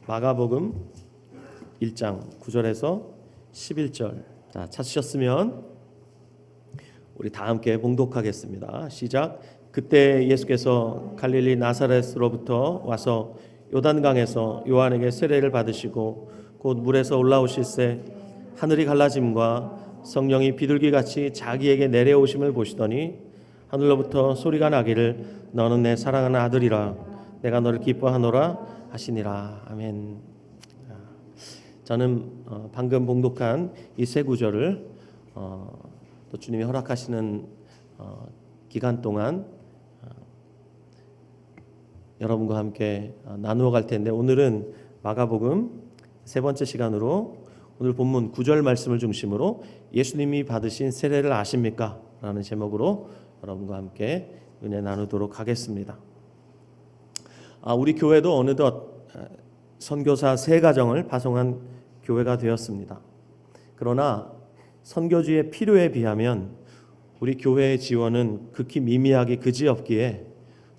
마가복음 1장 9절에서 11절. 자, 찾으셨으면 우리 다 함께 봉독하겠습니다. 시작. 그때 예수께서 갈릴리 나사렛으로부터 와서 요단강에서 요한에게 세례를 받으시고 곧 물에서 올라오실새 하늘이 갈라짐과 성령이 비둘기같이 자기에게 내려오심을 보시더니 하늘로부터 소리가 나기를 너는 내 사랑하는 아들이라 내가 너를 기뻐하노라 하시니라. 아멘. 저는 방금 봉독한 이 세 구절을 또 주님이 허락하시는 기간 동안 여러분과 함께 나누어 갈 텐데, 오늘은 마가복음 세 번째 시간으로 오늘 본문 9절 말씀을 중심으로 예수님이 받으신 세례를 아십니까? 라는 제목으로 여러분과 함께 은혜 나누도록 하겠습니다. 우리 교회도 어느덧 선교사 세 가정을 파송한 교회가 되었습니다. 그러나 선교주의 필요에 비하면 우리 교회의 지원은 극히 미미하기 그지없기에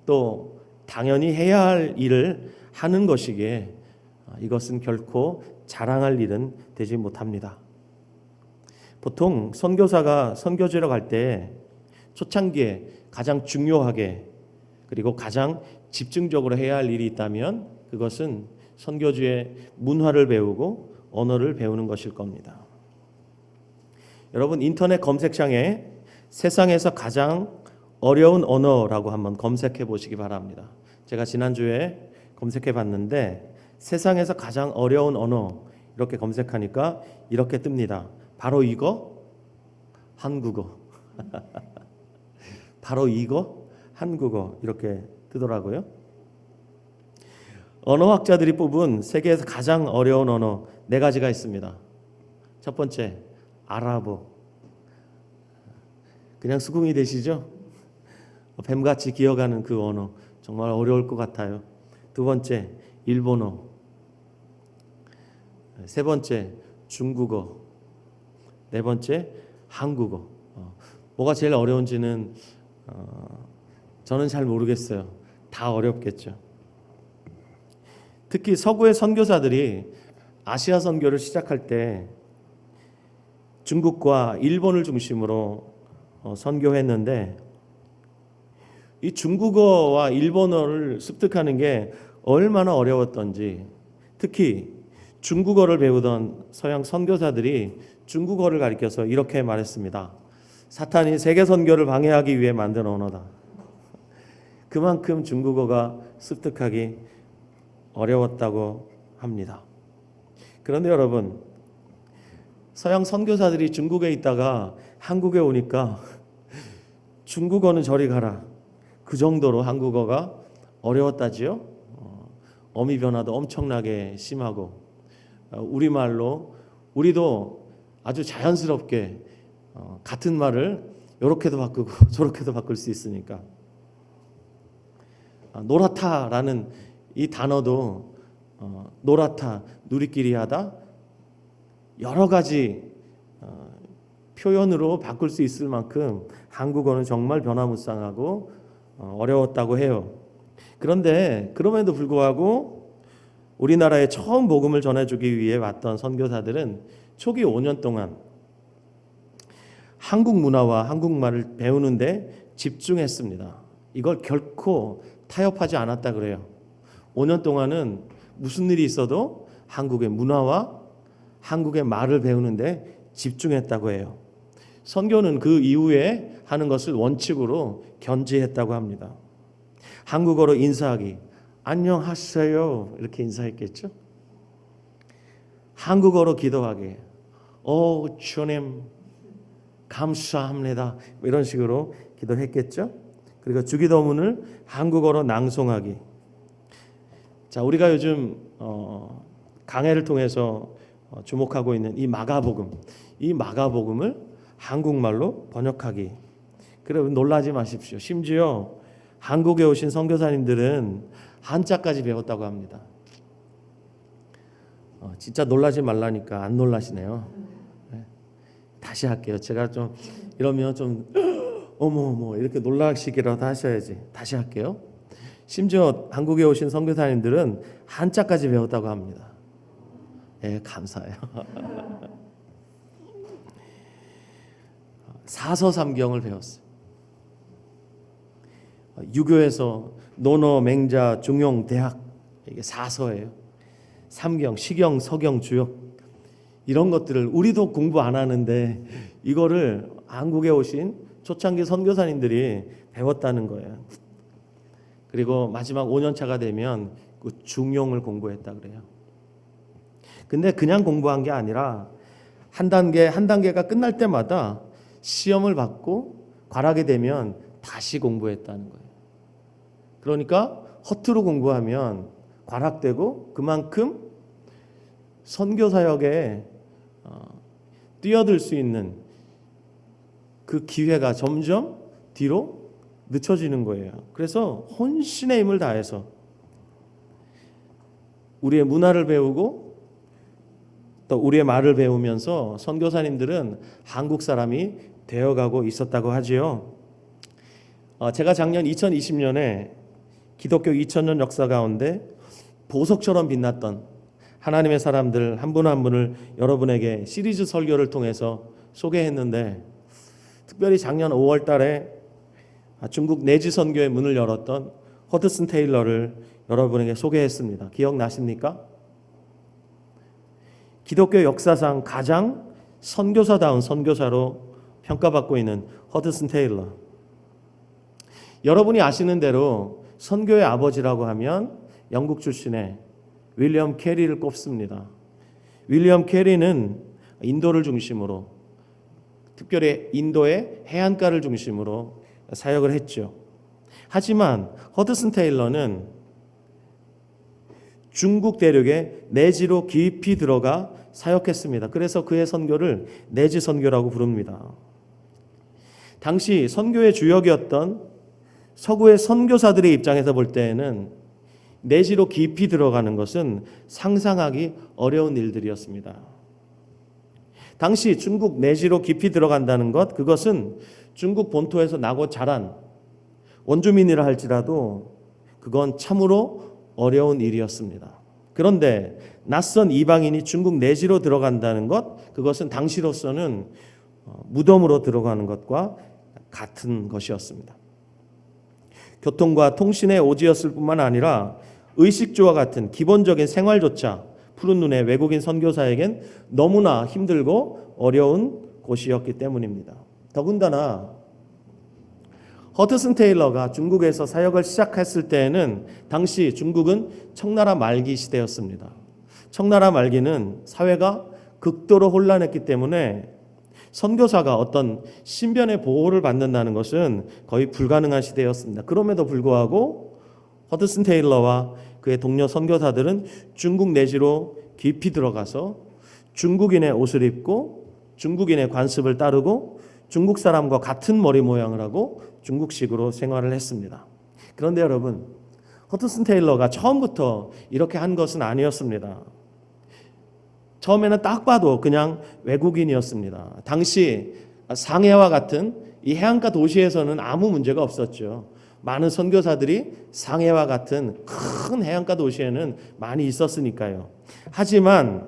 또 당연히 해야 할 일을 하는 것이기에 이것은 결코 자랑할 일은 되지 못합니다. 보통 선교사가 선교지로 갈 때 초창기에 가장 중요하게 그리고 가장 집중적으로 해야 할 일이 있다면 그것은 선교지의 문화를 배우고 언어를 배우는 것일 겁니다. 여러분, 인터넷 검색창에 세상에서 가장 어려운 언어라고 한번 검색해 보시기 바랍니다. 제가 지난주에 검색해 봤는데 세상에서 가장 어려운 언어 이렇게 검색하니까 이렇게 뜹니다. 바로 이거 한국어. 바로 이거 한국어 이렇게 뜨더라고요. 언어학자들이 뽑은 세계에서 가장 어려운 언어 네 가지가 있습니다. 첫 번째, 아랍어. 그냥 수긍이 되시죠? 뱀같이 기어가는 그 언어 정말 어려울 것 같아요. 두 번째, 일본어. 세 번째, 중국어. 네 번째, 한국어. 뭐가 제일 어려운지는 저는 잘 모르겠어요. 다 어렵겠죠. 특히 서구의 선교사들이 아시아 선교를 시작할 때 중국과 일본을 중심으로 선교했는데 이 중국어와 일본어를 습득하는 게 얼마나 어려웠던지, 특히 중국어를 배우던 서양 선교사들이 중국어를 가리켜서 이렇게 말했습니다. 사탄이 세계 선교를 방해하기 위해 만든 언어다. 그만큼 중국어가 습득하기 어려웠다고 합니다. 그런데 여러분, 서양 선교사들이 중국에 있다가 한국에 오니까 중국어는 저리 가라. 그 정도로 한국어가 어려웠다지요. 어미 변화도 엄청나게 심하고 우리말로 우리도 아주 자연스럽게 같은 말을 이렇게도 바꾸고 저렇게도 바꿀 수 있으니까. 노랗다라는 이 단어도 노랗다, 누리끼리 하다 여러 가지 표현으로 바꿀 수 있을 만큼 한국어는 정말 변화무쌍하고 어려웠다고 해요. 그런데 그럼에도 불구하고 우리나라에 처음 복음을 전해주기 위해 왔던 선교사들은 초기 5년 동안 한국 문화와 한국말을 배우는데 집중했습니다. 이걸 결코 타협하지 않았다 그래요. 5년 동안은 무슨 일이 있어도 한국의 문화와 한국의 말을 배우는데 집중했다고 해요. 선교는 그 이후에 하는 것을 원칙으로 견지했다고 합니다. 한국어로 인사하기, 안녕하세요 이렇게 인사했겠죠. 한국어로 기도하기, 주님 감사합니다 이런 식으로 기도했겠죠. 그리고 주기도문을 한국어로 낭송하기. 자, 우리가 요즘 강해를 통해서 주목하고 있는 이 마가복음, 이 마가복음을 한국말로 번역하기. 그러면 놀라지 마십시오. 심지어 한국에 오신 선교사님들은 한자까지 배웠다고 합니다. 진짜 놀라지 말라니까 안 놀라시네요. 네. 다시 할게요. 제가 좀 이러면 좀 어머 이렇게 놀라시기라도 하셔야지. 다시 할게요. 심지어 한국에 오신 선교사님들은 한자까지 배웠다고 합니다. 예, 감사해요. 사서삼경을 배웠어요. 유교에서 논어, 맹자, 중용, 대학, 이게 사서예요. 삼경, 시경, 서경, 주역, 이런 것들을 우리도 공부 안 하는데 이거를 한국에 오신 초창기 선교사님들이 배웠다는 거예요. 그리고 마지막 5년차가 되면 그 중용을 공부했다 그래요. 근데 그냥 공부한 게 아니라 한 단계가 끝날 때마다 시험을 받고 과락이 되면 다시 공부했다는 거예요. 그러니까 허투루 공부하면 과락되고 그만큼 선교사역에 뛰어들 수 있는 그 기회가 점점 뒤로 늦춰지는 거예요. 그래서 혼신의 힘을 다해서 우리의 문화를 배우고 또 우리의 말을 배우면서 선교사님들은 한국 사람이 되어가고 있었다고 하지요. 제가 작년 2020년에 기독교 2000년 역사 가운데 보석처럼 빛났던 하나님의 사람들 한 분 한 분을 여러분에게 시리즈 설교를 통해서 소개했는데, 특별히 작년 5월 달에 중국 내지 선교의 문을 열었던 허드슨 테일러를 여러분에게 소개했습니다. 기억나십니까? 기독교 역사상 가장 선교사다운 선교사로 평가받고 있는 허드슨 테일러. 여러분이 아시는 대로 선교의 아버지라고 하면 영국 출신의 윌리엄 캐리를 꼽습니다. 윌리엄 캐리는 인도를 중심으로, 특별히 인도의 해안가를 중심으로 사역을 했죠. 하지만 허드슨 테일러는 중국 대륙의 내지로 깊이 들어가 사역했습니다. 그래서 그의 선교를 내지 선교라고 부릅니다. 당시 선교의 주역이었던 서구의 선교사들의 입장에서 볼 때에는 내지로 깊이 들어가는 것은 상상하기 어려운 일들이었습니다. 당시 중국 내지로 깊이 들어간다는 것, 그것은 중국 본토에서 나고 자란 원주민이라 할지라도 그건 참으로 어려운 일이었습니다. 그런데 낯선 이방인이 중국 내지로 들어간다는 것, 그것은 당시로서는 무덤으로 들어가는 것과 같은 것이었습니다. 교통과 통신의 오지였을 뿐만 아니라 의식주와 같은 기본적인 생활조차 푸른 눈의 외국인 선교사에겐 너무나 힘들고 어려운 곳이었기 때문입니다. 더군다나 허드슨 테일러가 중국에서 사역을 시작했을 때에는 당시 중국은 청나라 말기 시대였습니다. 청나라 말기는 사회가 극도로 혼란했기 때문에 선교사가 어떤 신변의 보호를 받는다는 것은 거의 불가능한 시대였습니다. 그럼에도 불구하고 허드슨 테일러와 그의 동료 선교사들은 중국 내지로 깊이 들어가서 중국인의 옷을 입고 중국인의 관습을 따르고 중국 사람과 같은 머리 모양을 하고 중국식으로 생활을 했습니다. 그런데 여러분, 허드슨 테일러가 처음부터 이렇게 한 것은 아니었습니다. 처음에는 딱 봐도 그냥 외국인이었습니다. 당시 상해와 같은 이 해안가 도시에서는 아무 문제가 없었죠. 많은 선교사들이 상해와 같은 큰 해안가 도시에는 많이 있었으니까요. 하지만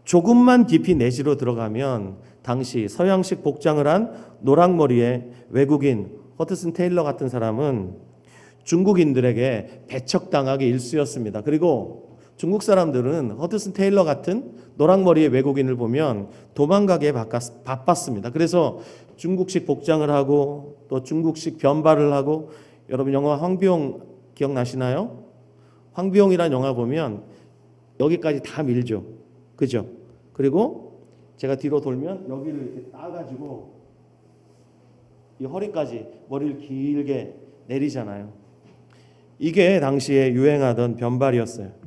조금만 깊이 내지로 들어가면 당시 서양식 복장을 한 노랑머리의 외국인 허드슨 테일러 같은 사람은 중국인들에게 배척당하기 일쑤였습니다. 그리고 중국 사람들은 허드슨 테일러 같은 노랑머리의 외국인을 보면 도망가기에 바빴습니다. 그래서 중국식 복장을 하고 또 중국식 변발을 하고, 여러분 영화 황비용 기억나시나요? 황비용이라는 영화 보면 여기까지 다 밀죠. 그죠? 그리고 제가 뒤로 돌면 여기를 이렇게 따가지고 이 허리까지 머리를 길게 내리잖아요. 이게 당시에 유행하던 변발이었어요.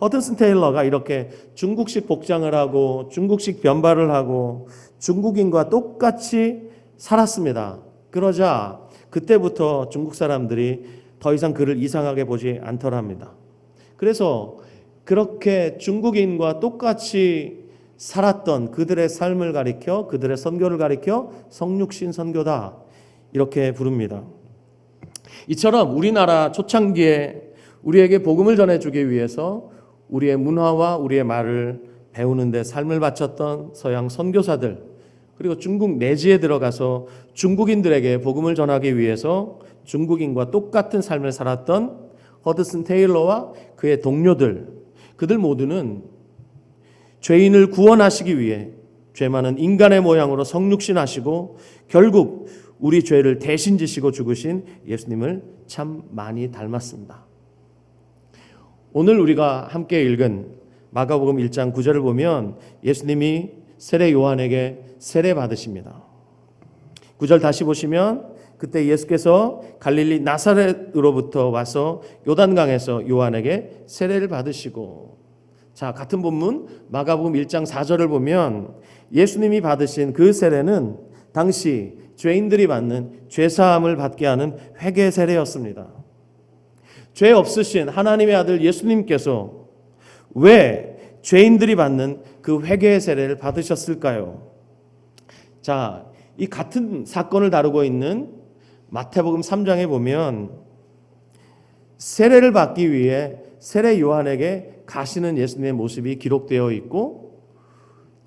허드슨 테일러가 이렇게 중국식 복장을 하고 중국식 변발을 하고 중국인과 똑같이 살았습니다. 그러자 그때부터 중국 사람들이 더 이상 그를 이상하게 보지 않더랍니다. 그래서 그렇게 중국인과 똑같이 살았던 그들의 삶을 가리켜, 그들의 선교를 가리켜 성육신 선교다, 이렇게 부릅니다. 이처럼 우리나라 초창기에 우리에게 복음을 전해주기 위해서 우리의 문화와 우리의 말을 배우는 데 삶을 바쳤던 서양 선교사들, 그리고 중국 내지에 들어가서 중국인들에게 복음을 전하기 위해서 중국인과 똑같은 삶을 살았던 허드슨 테일러와 그의 동료들, 그들 모두는 죄인을 구원하시기 위해 죄 많은 인간의 모양으로 성육신하시고 결국 우리 죄를 대신 지시고 죽으신 예수님을 참 많이 닮았습니다. 오늘 우리가 함께 읽은 마가복음 1장 9절을 보면 예수님이 세례 요한에게 세례 받으십니다. 9절 다시 보시면 그때 예수께서 갈릴리 나사렛으로부터 와서 요단강에서 요한에게 세례를 받으시고, 자, 같은 본문 마가복음 1장 4절을 보면 예수님이 받으신 그 세례는 당시 죄인들이 받는 죄사함을 받게 하는 회개 세례였습니다. 죄 없으신 하나님의 아들 예수님께서 왜 죄인들이 받는 그 회개의 세례를 받으셨을까요? 자, 이 같은 사건을 다루고 있는 마태복음 3장에 보면 세례를 받기 위해 세례 요한에게 가시는 예수님의 모습이 기록되어 있고,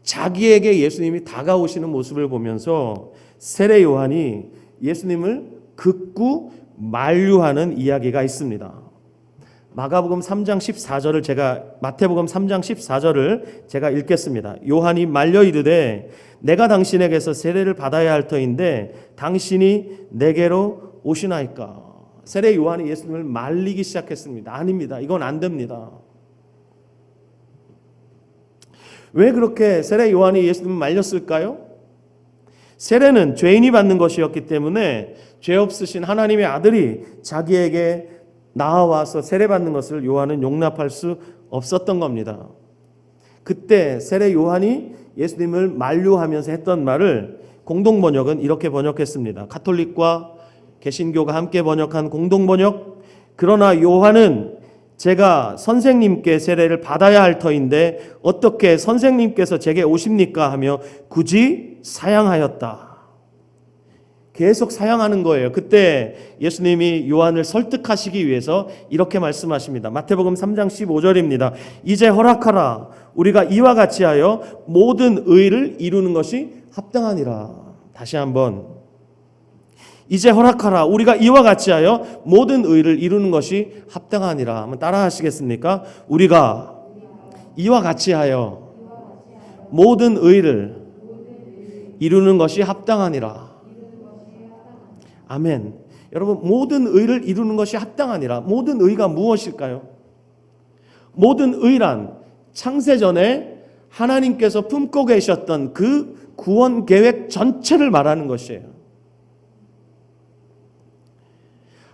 자기에게 예수님이 다가오시는 모습을 보면서 세례 요한이 예수님을 극구 만류하는 이야기가 있습니다. 마태복음 3장 14절을 제가 읽겠습니다. 요한이 말려 이르되 내가 당신에게서 세례를 받아야 할 터인데 당신이 내게로 오시나이까. 세례 요한이 예수님을 말리기 시작했습니다. 아닙니다. 이건 안 됩니다. 왜 그렇게 세례 요한이 예수님을 말렸을까요? 세례는 죄인이 받는 것이었기 때문에 죄 없으신 하나님의 아들이 자기에게 나와서 세례받는 것을 요한은 용납할 수 없었던 겁니다. 그때 세례 요한이 예수님을 만류하면서 했던 말을 공동번역은 이렇게 번역했습니다. 가톨릭과 개신교가 함께 번역한 공동번역, 그러나 요한은 제가 선생님께 세례를 받아야 할 터인데 어떻게 선생님께서 제게 오십니까 하며 굳이 사양하였다. 계속 사양하는 거예요. 그때 예수님이 요한을 설득하시기 위해서 이렇게 말씀하십니다. 마태복음 3장 15절입니다. 이제 허락하라. 우리가 이와 같이 하여 모든 의를 이루는 것이 합당하니라. 다시 한번. 이제 허락하라. 우리가 이와 같이 하여 모든 의를 이루는 것이 합당하니라. 한번 따라 하시겠습니까? 우리가 이와 같이 하여 모든 의를 이루는 것이 합당하니라. 아멘. 여러분, 모든 의를 이루는 것이 합당하니라. 모든 의가 무엇일까요? 모든 의란 창세전에 하나님께서 품고 계셨던 그 구원 계획 전체를 말하는 것이에요.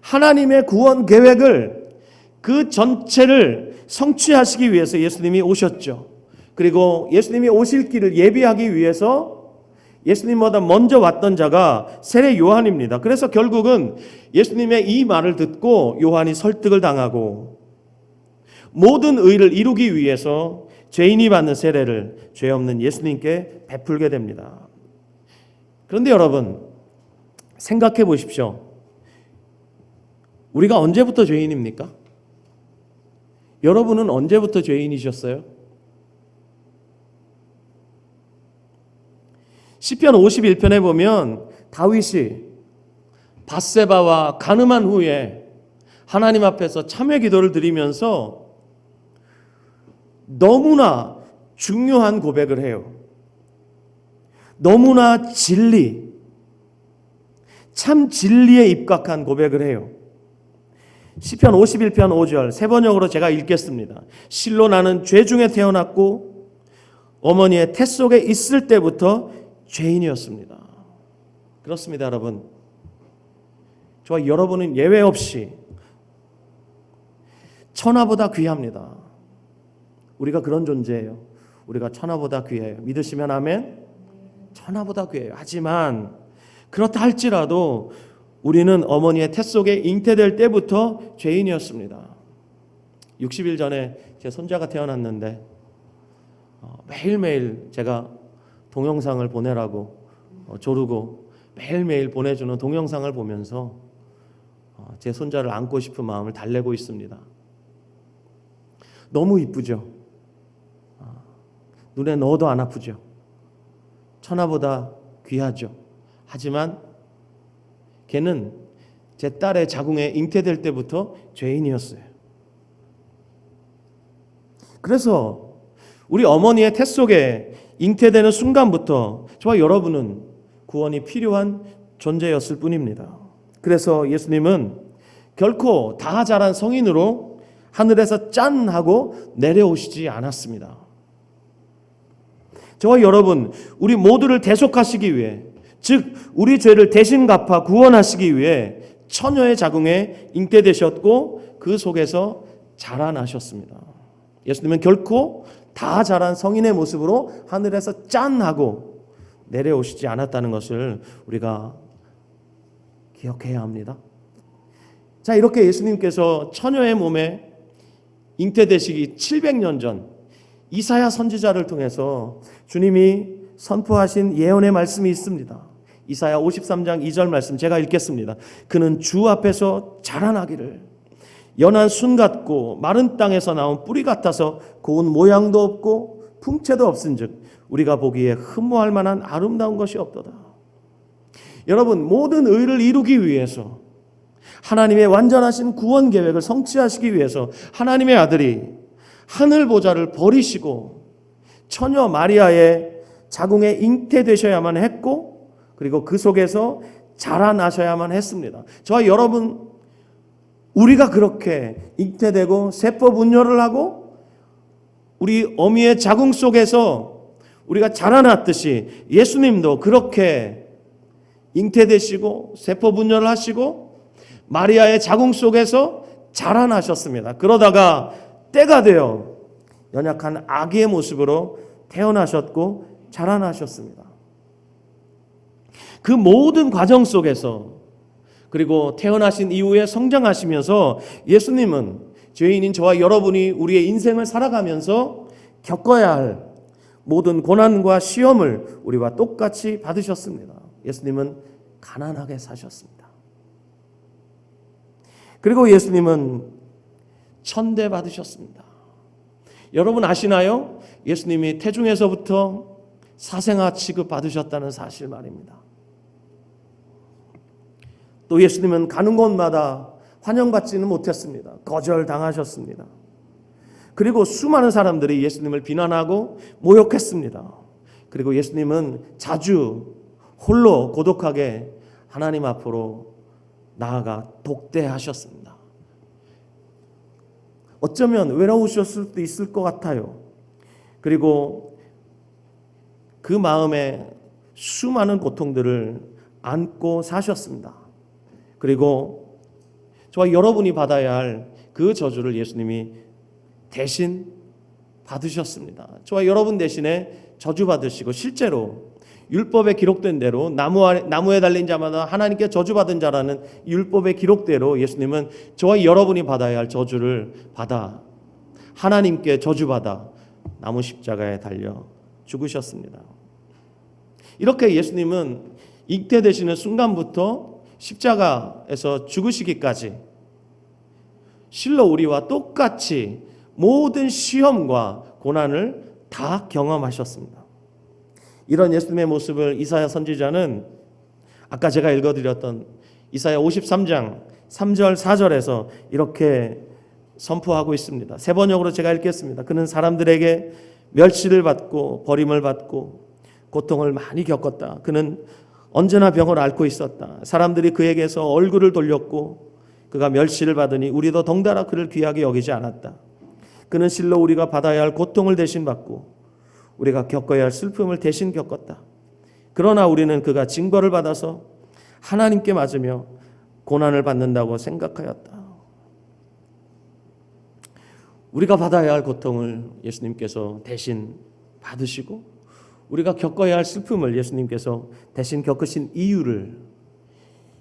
하나님의 구원 계획을, 그 전체를 성취하시기 위해서 예수님이 오셨죠. 그리고 예수님이 오실 길을 예비하기 위해서 예수님보다 먼저 왔던 자가 세례 요한입니다. 그래서 결국은 예수님의 이 말을 듣고 요한이 설득을 당하고 모든 의를 이루기 위해서 죄인이 받는 세례를 죄 없는 예수님께 베풀게 됩니다. 그런데 여러분, 생각해 보십시오. 우리가 언제부터 죄인입니까? 여러분은 언제부터 죄인이셨어요? 시편 51편에 보면 다윗이 밧세바와 간음한 후에 하나님 앞에서 참회 기도를 드리면서 너무나 중요한 고백을 해요. 너무나 참 진리에 입각한 고백을 해요. 시편 51편 5절 세 번역으로 제가 읽겠습니다. 실로 나는 죄 중에 태어났고 어머니의 태 속에 있을 때부터 죄인이었습니다. 그렇습니다, 여러분. 저와 여러분은 예외 없이 천하보다 귀합니다. 우리가 그런 존재예요. 우리가 천하보다 귀해요. 믿으시면 아멘. 천하보다 귀해요. 하지만 그렇다 할지라도 우리는 어머니의 태 속에 잉태될 때부터 죄인이었습니다. 60일 전에 제 손자가 태어났는데 매일매일 제가 동영상을 보내라고 조르고 매일매일 보내주는 동영상을 보면서 제 손자를 안고 싶은 마음을 달래고 있습니다. 너무 이쁘죠? 눈에 넣어도 안 아프죠? 천하보다 귀하죠. 하지만 걔는 제 딸의 자궁에 잉태될 때부터 죄인이었어요. 그래서 우리 어머니의 태 속에 잉태되는 순간부터 저와 여러분은 구원이 필요한 존재였을 뿐입니다. 그래서 예수님은 결코 다 자란 성인으로 하늘에서 짠 하고 내려오시지 않았습니다. 저와 여러분, 우리 모두를 대속하시기 위해, 즉 우리 죄를 대신 갚아 구원하시기 위해 처녀의 자궁에 잉태되셨고 그 속에서 자라나셨습니다. 예수님은 결코 다 자란 성인의 모습으로 하늘에서 짠 하고 내려오시지 않았다는 것을 우리가 기억해야 합니다. 자, 이렇게 예수님께서 처녀의 몸에 잉태되시기 700년 전 이사야 선지자를 통해서 주님이 선포하신 예언의 말씀이 있습니다. 이사야 53장 2절 말씀 제가 읽겠습니다. 그는 주 앞에서 자라나기를 연한 순 같고 마른 땅에서 나온 뿌리 같아서 고운 모양도 없고 풍채도 없은즉 우리가 보기에 흠모할 만한 아름다운 것이 없도다. 여러분, 모든 의를 이루기 위해서, 하나님의 완전하신 구원 계획을 성취하시기 위해서 하나님의 아들이 하늘 보좌를 버리시고 처녀 마리아의 자궁에 잉태되셔야만 했고, 그리고 그 속에서 자라나셔야만 했습니다. 저와 여러분, 우리가 그렇게 잉태되고 세포 분열을 하고 우리 어미의 자궁 속에서 우리가 자라났듯이 예수님도 그렇게 잉태되시고 세포 분열을 하시고 마리아의 자궁 속에서 자라나셨습니다. 그러다가 때가 되어 연약한 아기의 모습으로 태어나셨고 자라나셨습니다. 그 모든 과정 속에서, 그리고 태어나신 이후에 성장하시면서 예수님은 죄인인 저와 여러분이 우리의 인생을 살아가면서 겪어야 할 모든 고난과 시험을 우리와 똑같이 받으셨습니다. 예수님은 가난하게 사셨습니다. 그리고 예수님은 천대 받으셨습니다. 여러분 아시나요? 예수님이 태중에서부터 사생아 취급 받으셨다는 사실 말입니다. 또 예수님은 가는 곳마다 환영받지는 못했습니다. 거절당하셨습니다. 그리고 수많은 사람들이 예수님을 비난하고 모욕했습니다. 그리고 예수님은 자주 홀로 고독하게 하나님 앞으로 나아가 독대하셨습니다. 어쩌면 외로우셨을 수도 있을 것 같아요. 그리고 그 마음에 수많은 고통들을 안고 사셨습니다. 그리고 저와 여러분이 받아야 할 그 저주를 예수님이 대신 받으셨습니다. 저와 여러분 대신에 저주 받으시고, 실제로 율법에 기록된 대로 나무에 달린 자마다 하나님께 저주받은 자라는 율법의 기록대로 예수님은 저와 여러분이 받아야 할 저주를 받아 하나님께 저주받아 나무 십자가에 달려 죽으셨습니다. 이렇게 예수님은 잉태되시는 순간부터 십자가에서 죽으시기까지 실로 우리와 똑같이 모든 시험과 고난을 다 경험하셨습니다. 이런 예수님의 모습을 이사야 선지자는 아까 제가 읽어드렸던 이사야 53장 3절 4절에서 이렇게 선포하고 있습니다. 세 번역으로 제가 읽겠습니다. 그는 사람들에게 멸시를 받고 버림을 받고 고통을 많이 겪었다. 그는 언제나 병을 앓고 있었다. 사람들이 그에게서 얼굴을 돌렸고 그가 멸시를 받으니 우리도 덩달아 그를 귀하게 여기지 않았다. 그는 실로 우리가 받아야 할 고통을 대신 받고 우리가 겪어야 할 슬픔을 대신 겪었다. 그러나 우리는 그가 징벌을 받아서 하나님께 맞으며 고난을 받는다고 생각하였다. 우리가 받아야 할 고통을 예수님께서 대신 받으시고 우리가 겪어야 할 슬픔을 예수님께서 대신 겪으신 이유를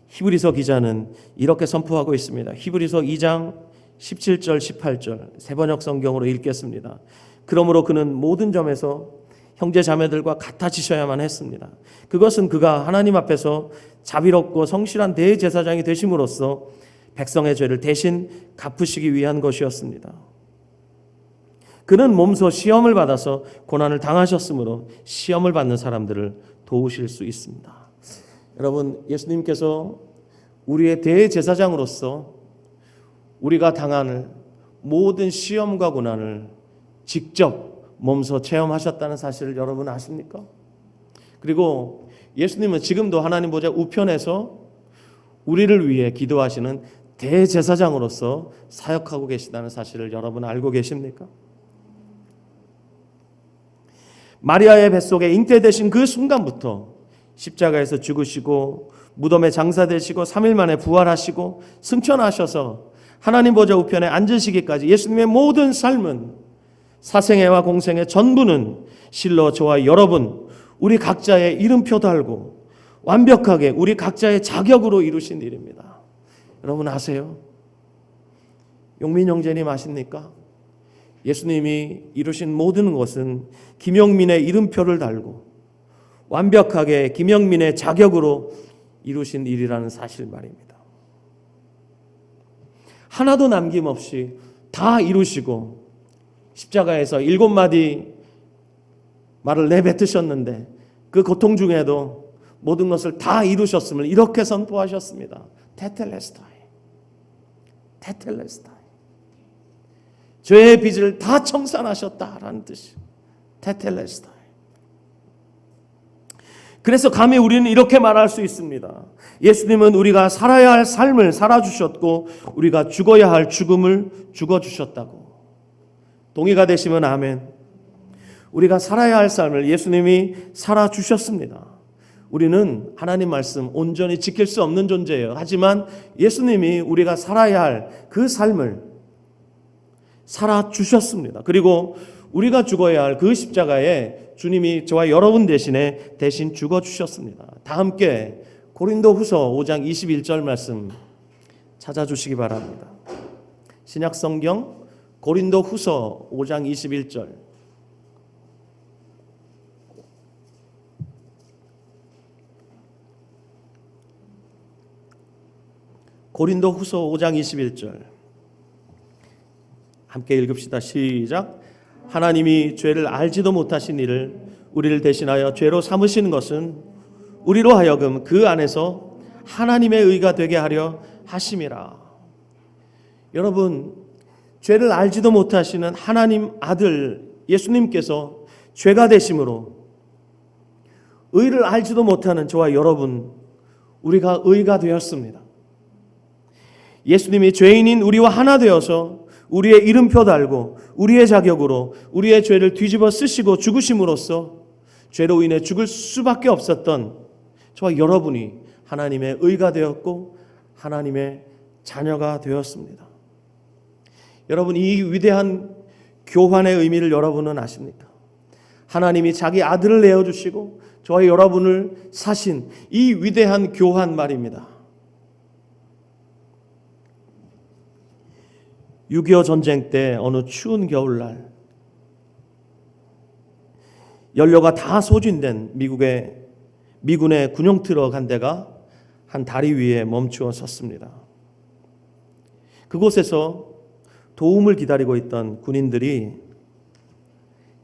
히브리서 기자는 이렇게 선포하고 있습니다. 히브리서 2장 17절 18절 세 번역 성경으로 읽겠습니다. 그러므로 그는 모든 점에서 형제 자매들과 같아지셔야만 했습니다. 그것은 그가 하나님 앞에서 자비롭고 성실한 대제사장이 되심으로써 백성의 죄를 대신 갚으시기 위한 것이었습니다. 그는 몸소 시험을 받아서 고난을 당하셨으므로 시험을 받는 사람들을 도우실 수 있습니다. 여러분, 예수님께서 우리의 대제사장으로서 우리가 당하는 모든 시험과 고난을 직접 몸소 체험하셨다는 사실을 여러분 아십니까? 그리고 예수님은 지금도 하나님 보좌 우편에서 우리를 위해 기도하시는 대제사장으로서 사역하고 계시다는 사실을 여러분 알고 계십니까? 마리아의 뱃속에 잉태되신 그 순간부터 십자가에서 죽으시고 무덤에 장사되시고 3일 만에 부활하시고 승천하셔서 하나님 보좌 우편에 앉으시기까지 예수님의 모든 삶은, 사생애와 공생애 전부는 실로 저와 여러분 우리 각자의 이름표 달고 완벽하게 우리 각자의 자격으로 이루신 일입니다. 여러분 아세요? 용민 형제님 아십니까? 예수님이 이루신 모든 것은 김영민의 이름표를 달고 완벽하게 김영민의 자격으로 이루신 일이라는 사실 말입니다. 하나도 남김없이 다 이루시고 십자가에서 7마디 말을 내뱉으셨는데 그 고통 중에도 모든 것을 다 이루셨음을 이렇게 선포하셨습니다. 테텔레스타이, 테텔레스타이. 죄의 빚을 다 청산하셨다라는 뜻이 테텔레스타이. 그래서 감히 우리는 이렇게 말할 수 있습니다. 예수님은 우리가 살아야 할 삶을 살아주셨고 우리가 죽어야 할 죽음을 죽어주셨다고. 동의가 되시면 아멘. 우리가 살아야 할 삶을 예수님이 살아주셨습니다. 우리는 하나님 말씀 온전히 지킬 수 없는 존재예요. 하지만 예수님이 우리가 살아야 할 그 삶을 살아주셨습니다. 그리고 우리가 죽어야 할 그 십자가에 주님이 저와 여러분 대신 죽어주셨습니다. 다 함께 고린도후서 5장 21절 말씀 찾아주시기 바랍니다. 신약성경 고린도후서 5장 21절. 고린도후서 5장 21절 함께 읽읍시다. 시작. 하나님이 죄를 알지도 못하신 이를 우리를 대신하여 죄로 삼으시는 것은 우리로 하여금 그 안에서 하나님의 의가 되게 하려 하심이라. 여러분, 죄를 알지도 못하시는 하나님 아들 예수님께서 죄가 되심으로 의를 알지도 못하는 저와 여러분, 우리가 의가 되었습니다. 예수님이 죄인인 우리와 하나 되어서 우리의 이름표 달고 우리의 자격으로 우리의 죄를 뒤집어 쓰시고 죽으심으로써 죄로 인해 죽을 수밖에 없었던 저와 여러분이 하나님의 의가 되었고 하나님의 자녀가 되었습니다. 여러분, 이 위대한 교환의 의미를 여러분은 아십니까? 하나님이 자기 아들을 내어주시고 저와 여러분을 사신 이 위대한 교환 말입니다. 6.25 전쟁 때 어느 추운 겨울날 연료가 다 소진된 미군의 군용 트럭 한 대가 한 다리 위에 멈추어 섰습니다. 그곳에서 도움을 기다리고 있던 군인들이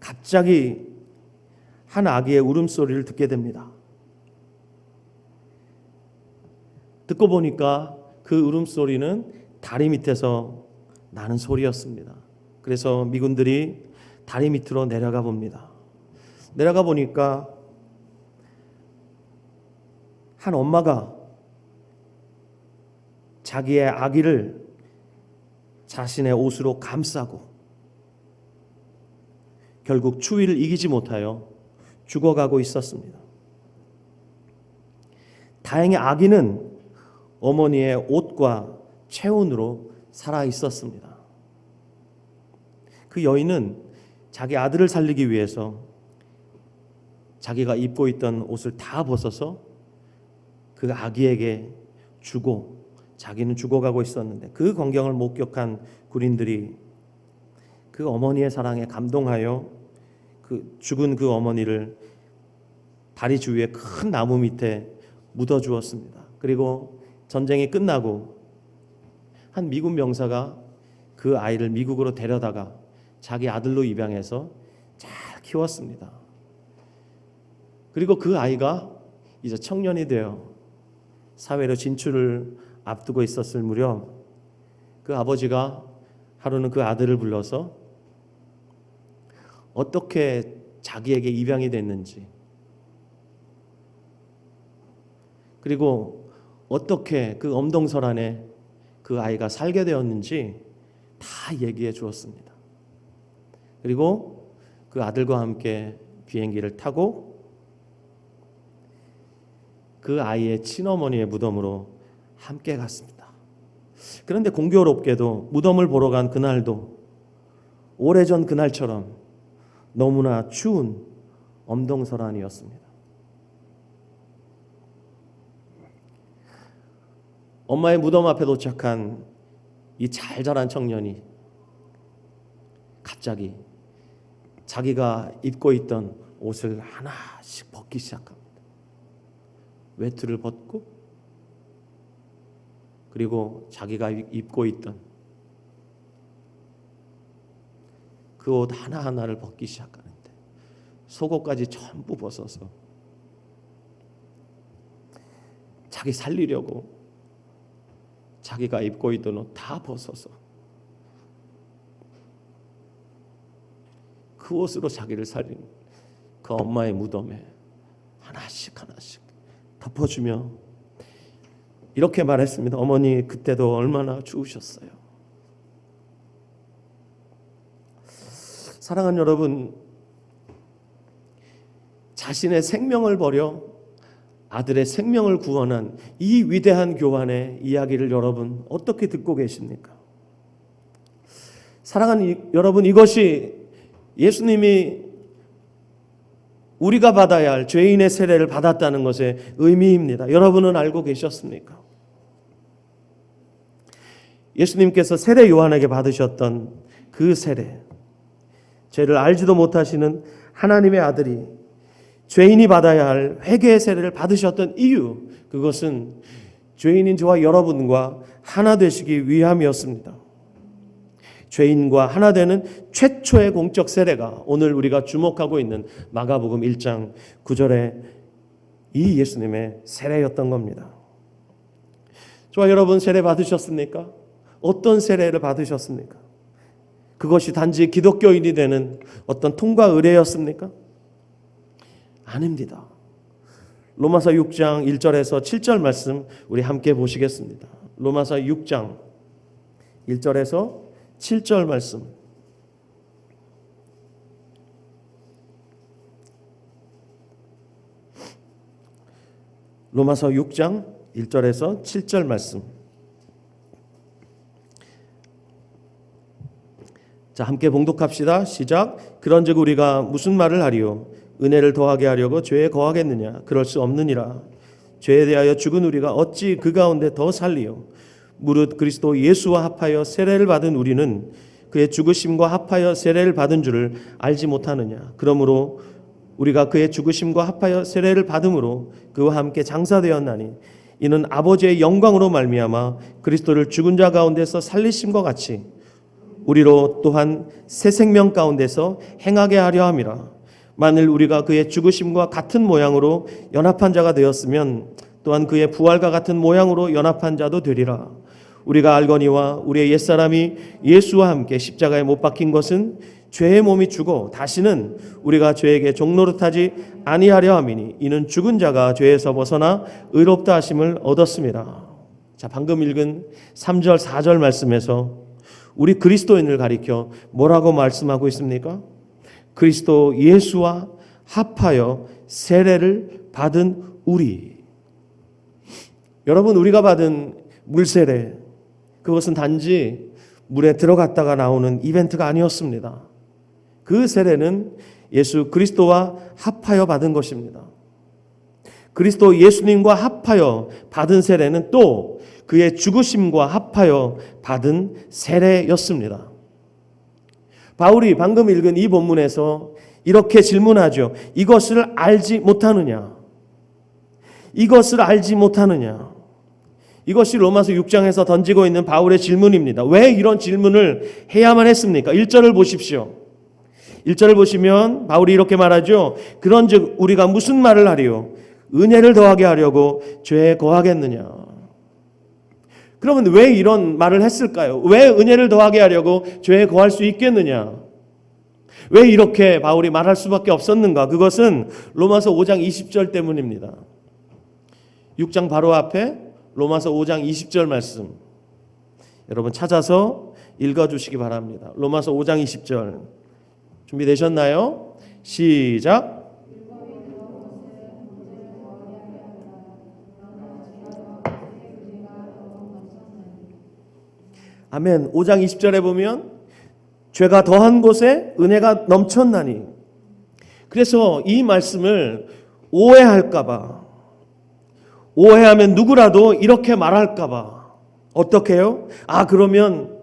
갑자기 한 아기의 울음소리를 듣게 됩니다. 듣고 보니까 그 울음소리는 다리 밑에서 나는 소리였습니다. 그래서 미군들이 다리 밑으로 내려가 봅니다. 내려가 보니까 한 엄마가 자기의 아기를 자신의 옷으로 감싸고 결국 추위를 이기지 못하여 죽어가고 있었습니다. 다행히 아기는 어머니의 옷과 체온으로 살아 있었습니다. 그 여인은 자기 아들을 살리기 위해서 자기가 입고 있던 옷을 다 벗어서 그 아기에게 주고 자기는 죽어가고 있었는데 그 광경을 목격한 군인들이 그 어머니의 사랑에 감동하여 그 죽은 그 어머니를 다리 주위에 큰 나무 밑에 묻어 주었습니다. 그리고 전쟁이 끝나고 한 미국 명사가 그 아이를 미국으로 데려다가 자기 아들로 입양해서 잘 키웠습니다. 그리고 그 아이가 이제 청년이 되어 사회로 진출을 앞두고 있었을 무렵 그 아버지가 하루는 그 아들을 불러서 어떻게 자기에게 입양이 됐는지, 그리고 어떻게 그 엄동설 안에 그 아이가 살게 되었는지 다 얘기해 주었습니다. 그리고 그 아들과 함께 비행기를 타고 그 아이의 친어머니의 무덤으로 함께 갔습니다. 그런데 공교롭게도 무덤을 보러 간 그날도 오래전 그날처럼 너무나 추운 엄동설안이었습니다. 엄마의 무덤 앞에 도착한 이 잘 자란 청년이 갑자기 자기가 입고 있던 옷을 하나씩 벗기 시작합니다. 외투를 벗고, 그리고 자기가 입고 있던 그 옷 하나하나를 벗기 시작하는데 속옷까지 전부 벗어서 자기 살리려고 자기가 입고 있던 옷 다 벗어서 그 옷으로 자기를 살린 그 엄마의 무덤에 하나씩 덮어주며 이렇게 말했습니다. 어머니, 그때도 얼마나 추우셨어요. 사랑하는 여러분, 자신의 생명을 버려 아들의 생명을 구원한 이 위대한 교환의 이야기를 여러분 어떻게 듣고 계십니까? 사랑하는 여러분, 이것이 예수님이 우리가 받아야 할 죄인의 세례를 받았다는 것의 의미입니다. 여러분은 알고 계셨습니까? 예수님께서 세례 요한에게 받으셨던 그 세례, 죄를 알지도 못하시는 하나님의 아들이 죄인이 받아야 할 회개의 세례를 받으셨던 이유, 그것은 죄인인 저와 여러분과 하나 되시기 위함이었습니다. 죄인과 하나 되는 최초의 공적 세례가 오늘 우리가 주목하고 있는 마가복음 1장 9절의 이 예수님의 세례였던 겁니다. 저와 여러분, 세례 받으셨습니까? 어떤 세례를 받으셨습니까? 그것이 단지 기독교인이 되는 어떤 통과 의례였습니까? 아닙니다. 로마서 6장 1절에서 7절 말씀 우리 함께 보시겠습니다. 로마서 6장 1절에서 7절 말씀. 로마서 6장 1절에서 7절 말씀. 자, 함께 봉독합시다. 시작. 그런즉 우리가 무슨 말을 하리요? 은혜를 더하게 하려고 죄에 거하겠느냐? 그럴 수 없느니라. 죄에 대하여 죽은 우리가 어찌 그 가운데 더 살리요? 무릇 그리스도 예수와 합하여 세례를 받은 우리는 그의 죽으심과 합하여 세례를 받은 줄을 알지 못하느냐? 그러므로 우리가 그의 죽으심과 합하여 세례를 받음으로 그와 함께 장사되었나니 이는 아버지의 영광으로 말미암아 그리스도를 죽은 자 가운데서 살리심과 같이 우리로 또한 새 생명 가운데서 행하게 하려 함이라. 만일 우리가 그의 죽으심과 같은 모양으로 연합한 자가 되었으면 또한 그의 부활과 같은 모양으로 연합한 자도 되리라. 우리가 알거니와 우리의 옛사람이 예수와 함께 십자가에 못 박힌 것은 죄의 몸이 죽어 다시는 우리가 죄에게 종노릇하지 아니하려 함이니 이는 죽은 자가 죄에서 벗어나 의롭다 하심을 얻었습니다. 자, 방금 읽은 3절 4절 말씀에서 우리 그리스도인을 가리켜 뭐라고 말씀하고 있습니까? 그리스도 예수와 합하여 세례를 받은 우리. 여러분, 우리가 받은 물세례, 그것은 단지 물에 들어갔다가 나오는 이벤트가 아니었습니다. 그 세례는 예수 그리스도와 합하여 받은 것입니다. 그리스도 예수님과 합하여 받은 세례는 또 그의 죽으심과 합하여 받은 세례였습니다. 바울이 방금 읽은 이 본문에서 이렇게 질문하죠. 이것을 알지 못하느냐? 이것을 알지 못하느냐? 이것이 로마서 6장에서 던지고 있는 바울의 질문입니다. 왜 이런 질문을 해야만 했습니까? 1절을 보십시오. 1절을 보시면 바울이 이렇게 말하죠. 그런즉 우리가 무슨 말을 하리요? 은혜를 더하게 하려고 죄에 거하겠느냐? 그러면 왜 이런 말을 했을까요? 왜 은혜를 더하게 하려고 죄에 거할 수 있겠느냐? 왜 이렇게 바울이 말할 수밖에 없었는가? 그것은 로마서 5장 20절 때문입니다. 6장 바로 앞에 로마서 5장 20절 말씀 여러분 찾아서 읽어주시기 바랍니다. 로마서 5장 20절 준비되셨나요? 시작. 아멘. 5장 20절에 보면 죄가 더한 곳에 은혜가 넘쳤나니. 그래서 이 말씀을 오해할까봐, 오해하면 누구라도 이렇게 말할까봐 어떻게 해요? 그러면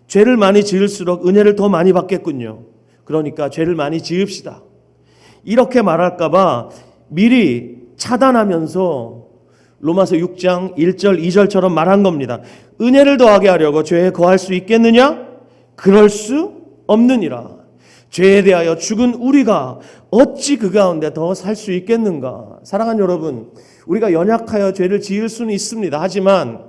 죄를 많이 지을수록 은혜를 더 많이 받겠군요. 그러니까 죄를 많이 지읍시다. 이렇게 말할까봐 미리 차단하면서 로마서 6장 1절 2절처럼 말한 겁니다. 은혜를 더하게 하려고 죄에 거할 수 있겠느냐? 그럴 수 없느니라. 죄에 대하여 죽은 우리가 어찌 그 가운데 더 살 수 있겠는가? 사랑하는 여러분, 우리가 연약하여 죄를 지을 수는 있습니다. 하지만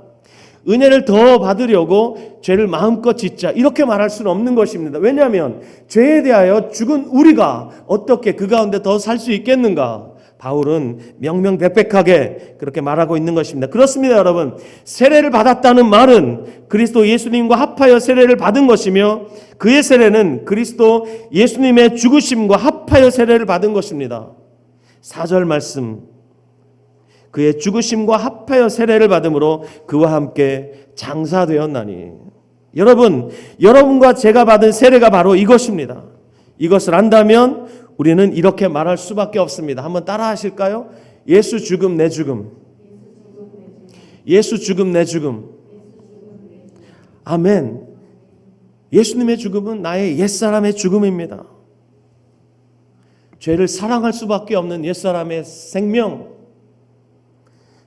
은혜를 더 받으려고 죄를 마음껏 짓자 이렇게 말할 수는 없는 것입니다. 왜냐하면 죄에 대하여 죽은 우리가 어떻게 그 가운데 더 살 수 있겠는가? 바울은 명명백백하게 그렇게 말하고 있는 것입니다. 그렇습니다, 여러분. 세례를 받았다는 말은 그리스도 예수님과 합하여 세례를 받은 것이며 그의 세례는 그리스도 예수님의 죽으심과 합하여 세례를 받은 것입니다. 4절 말씀, 그의 죽으심과 합하여 세례를 받음으로 그와 함께 장사되었나니. 여러분, 여러분과 제가 받은 세례가 바로 이것입니다. 이것을 안다면 우리는 이렇게 말할 수밖에 없습니다. 한번 따라 하실까요? 예수 죽음 내 죽음. 예수 죽음 내 죽음. 아멘. 예수님의 죽음은 나의 옛사람의 죽음입니다. 죄를 사랑할 수밖에 없는 옛사람의 생명,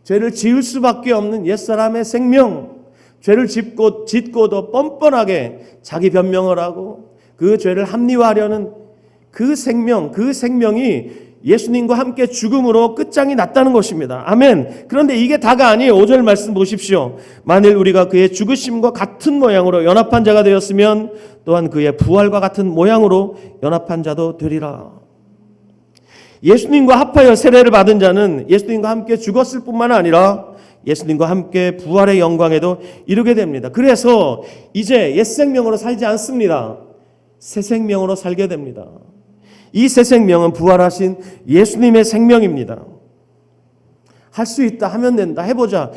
죄를 지을 수밖에 없는 옛사람의 생명, 죄를 짓고도 뻔뻔하게 자기 변명을 하고 그 죄를 합리화하려는 그 생명이 예수님과 함께 죽음으로 끝장이 났다는 것입니다. 아멘. 그런데 이게 다가 아니에요. 5절 말씀 보십시오. 만일 우리가 그의 죽으심과 같은 모양으로 연합한 자가 되었으면 또한 그의 부활과 같은 모양으로 연합한 자도 되리라. 예수님과 합하여 세례를 받은 자는 예수님과 함께 죽었을 뿐만 아니라 예수님과 함께 부활의 영광에도 이르게 됩니다. 그래서 이제 옛 생명으로 살지 않습니다. 새 생명으로 살게 됩니다. 이 새 생명은 부활하신 예수님의 생명입니다. 할 수 있다, 하면 된다, 해보자,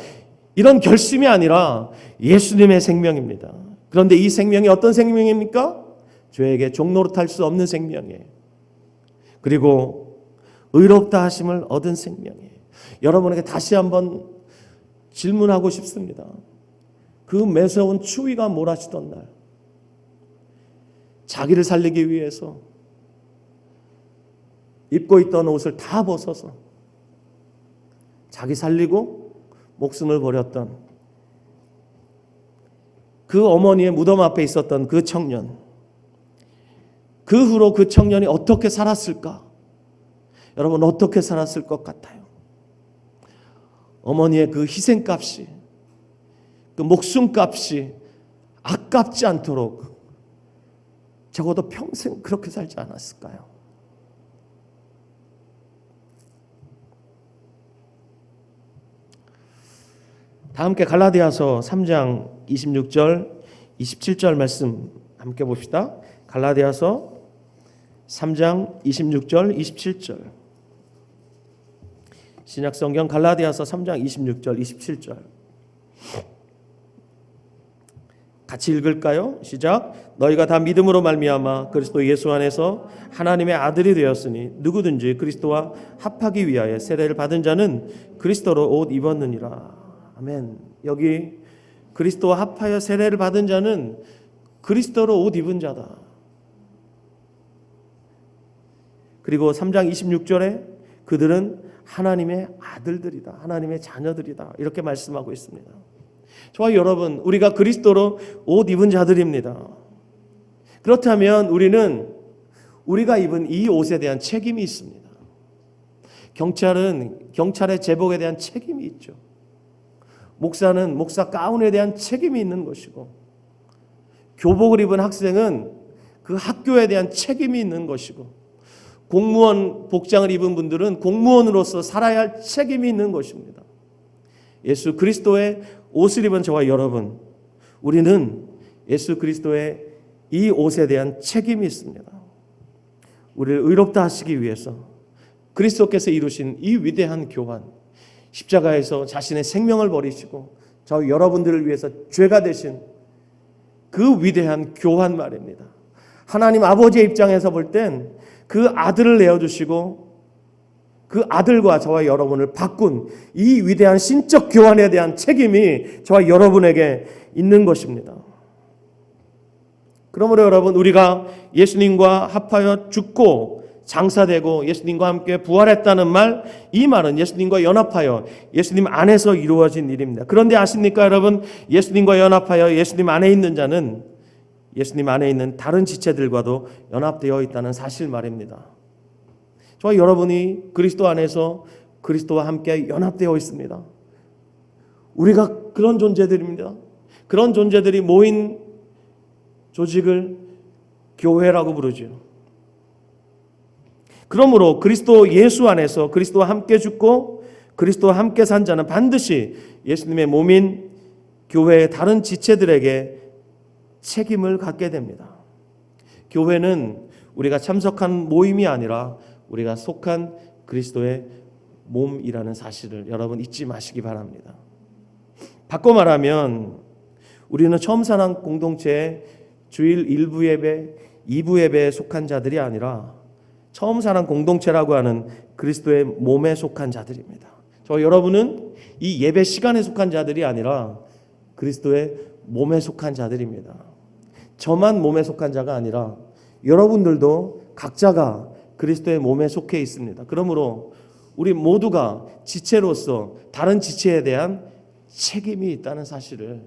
이런 결심이 아니라 예수님의 생명입니다. 그런데 이 생명이 어떤 생명입니까? 죄에게 종노릇할 수 없는 생명이에요. 그리고 의롭다 하심을 얻은 생명이에요. 여러분에게 다시 한번 질문하고 싶습니다. 그 매서운 추위가 몰아치던 날, 자기를 살리기 위해서 입고 있던 옷을 다 벗어서 자기 살리고 목숨을 버렸던 그 어머니의 무덤 앞에 있었던 그 청년, 그 후로 그 청년이 어떻게 살았을까? 여러분, 어떻게 살았을 것 같아요? 어머니의 그 희생값이, 그 목숨값이 아깝지 않도록 적어도 평생 그렇게 살지 않았을까요? 다 함께 갈라디아서 3장 26절 27절 말씀 함께 봅시다. 갈라디아서 3장 26절 27절. 신약성경 갈라디아서 3장 26절 27절. 같이 읽을까요? 시작. 너희가 다 믿음으로 말미암아 그리스도 예수 안에서 하나님의 아들이 되었으니 누구든지 그리스도와 합하기 위하여 세례를 받은 자는 그리스도로 옷 입었느니라. 아멘. 여기 그리스도와 합하여 세례를 받은 자는 그리스도로 옷 입은 자다. 그리고 3장 26절에 그들은 하나님의 아들들이다. 하나님의 자녀들이다. 이렇게 말씀하고 있습니다. 저와 여러분, 우리가 그리스도로 옷 입은 자들입니다. 그렇다면 우리는 우리가 입은 이 옷에 대한 책임이 있습니다. 경찰의 제복에 대한 책임이 있죠. 목사는 목사 가운에 대한 책임이 있는 것이고, 교복을 입은 학생은 그 학교에 대한 책임이 있는 것이고, 공무원 복장을 입은 분들은 공무원으로서 살아야 할 책임이 있는 것입니다. 예수 그리스도의 옷을 입은 저와 여러분, 우리는 예수 그리스도의 이 옷에 대한 책임이 있습니다. 우리를 의롭다 하시기 위해서 그리스도께서 이루신 이 위대한 교환, 십자가에서 자신의 생명을 버리시고 저 여러분들을 위해서 죄가 되신 그 위대한 교환 말입니다. 하나님 아버지의 입장에서 볼 땐 그 아들을 내어주시고 그 아들과 저와 여러분을 바꾼 이 위대한 신적 교환에 대한 책임이 저와 여러분에게 있는 것입니다. 그러므로 여러분, 우리가 예수님과 합하여 죽고 장사되고 예수님과 함께 부활했다는 말, 이 말은 예수님과 연합하여 예수님 안에서 이루어진 일입니다. 그런데 아십니까 여러분, 예수님과 연합하여 예수님 안에 있는 자는 예수님 안에 있는 다른 지체들과도 연합되어 있다는 사실 말입니다. 저와 여러분이 그리스도 안에서 그리스도와 함께 연합되어 있습니다. 우리가 그런 존재들입니다. 그런 존재들이 모인 조직을 교회라고 부르죠. 그러므로 그리스도 예수 안에서 그리스도와 함께 죽고 그리스도와 함께 산 자는 반드시 예수님의 몸인 교회의 다른 지체들에게 책임을 갖게 됩니다. 교회는 우리가 참석한 모임이 아니라 우리가 속한 그리스도의 몸이라는 사실을 여러분 잊지 마시기 바랍니다. 바꿔 말하면 우리는 처음 사는 공동체의 주일 1부 예배, 2부 예배에 속한 자들이 아니라 처음 사는 공동체라고 하는 그리스도의 몸에 속한 자들입니다. 저 여러분은 이 예배 시간에 속한 자들이 아니라 그리스도의 몸에 속한 자들입니다. 저만 몸에 속한 자가 아니라 여러분들도 각자가 그리스도의 몸에 속해 있습니다. 그러므로 우리 모두가 지체로서 다른 지체에 대한 책임이 있다는 사실을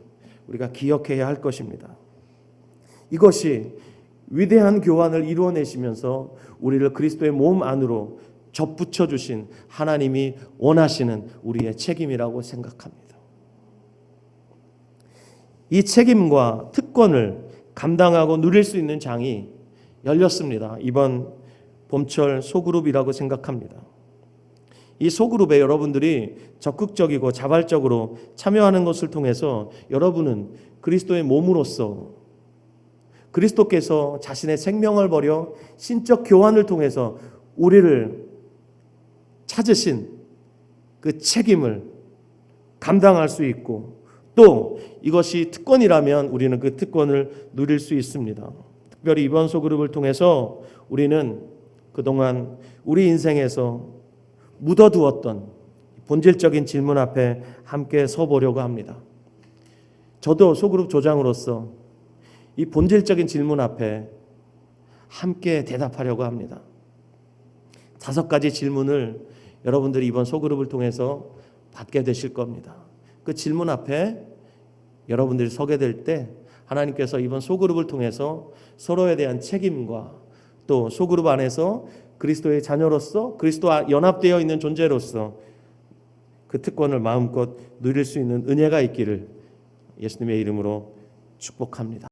우리가 기억해야 할 것입니다. 이것이 위대한 교환을 이루어내시면서 우리를 그리스도의 몸 안으로 접붙여 주신 하나님이 원하시는 우리의 책임이라고 생각합니다. 이 책임과 특권을 감당하고 누릴 수 있는 장이 열렸습니다. 이번 봄철 소그룹이라고 생각합니다. 이 소그룹에 여러분들이 적극적이고 자발적으로 참여하는 것을 통해서 여러분은 그리스도의 몸으로서 그리스도께서 자신의 생명을 버려 신적 교환을 통해서 우리를 찾으신 그 책임을 감당할 수 있고, 또 이것이 특권이라면 우리는 그 특권을 누릴 수 있습니다. 특별히 이번 소그룹을 통해서 우리는 그동안 우리 인생에서 묻어두었던 본질적인 질문 앞에 함께 서보려고 합니다. 저도 소그룹 조장으로서 이 본질적인 질문 앞에 함께 대답하려고 합니다. 5가지 질문을 여러분들이 이번 소그룹을 통해서 받게 되실 겁니다. 그 질문 앞에 여러분들이 서게 될 때 하나님께서 이번 소그룹을 통해서 서로에 대한 책임과 또 소그룹 안에서 그리스도의 자녀로서 그리스도와 연합되어 있는 존재로서 그 특권을 마음껏 누릴 수 있는 은혜가 있기를 예수님의 이름으로 축복합니다.